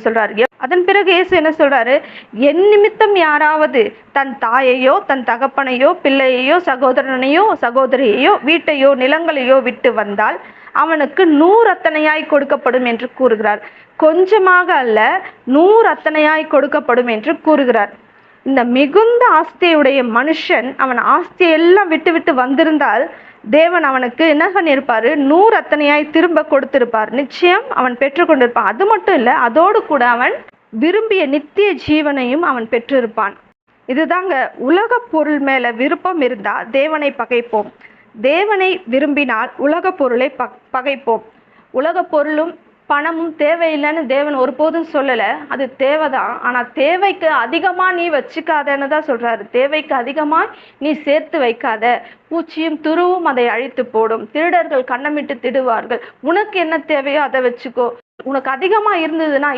சொல்றாரு. அதன் பிறகு இயேசு என்ன சொல்றாரு? என் நிமித்தம் யாராவது தன் தாயையோ தன் தகப்பனையோ பிள்ளையையோ சகோதரனையோ சகோதரியையோ வீட்டையோ நிலங்களையோ விட்டு வந்தால் அவனுக்கு 100 அத்தனையாய் கொடுக்கப்படும் என்று கூறுகிறார். கொஞ்சமாக அல்ல, 100 அத்தனையாய் கொடுக்கப்படும் என்று கூறுகிறார். இந்த மிகுந்த ஆஸ்தியுடைய மனுஷன் அவன் ஆஸ்தியெல்லாம் விட்டு விட்டு வந்திருந்தால் தேவன் அவனுக்கு என்ன பண்ணியிருப்பாரு? 100 அத்தனையாய் திரும்ப கொடுத்திருப்பார். நிச்சயம் அவன் பெற்றுக்கொண்டிருப்பான். அது மட்டும் இல்ல, அதோடு கூட அவன் விரும்பிய நித்திய ஜீவனையும் அவன் பெற்றிருப்பான். இதுதாங்க, உலக பொருள் மேல விருப்பம் இருந்தா தேவனை பகைப்போம், தேவனை விரும்பினால் உலக பொருளை பகைப்போம். உலக பொருளும் பணமும் தேவையில்லைன்னு தேவன் ஒருபோதும் சொல்லல. அது தேவைதான். ஆனா தேவைக்கு அதிகமா நீ வச்சுக்காதன்னு தான் சொல்றாரு. தேவைக்கு அதிகமா நீ சேர்த்து வைக்காத, பூச்சியும் துருவும் அதை அழித்து போடும், திருடர்கள் கண்ணமிட்டு திடுவார்கள். உனக்கு என்ன தேவையோ அதை வச்சுக்கோ. உனக்கு அதிகமா இருந்ததுன்னா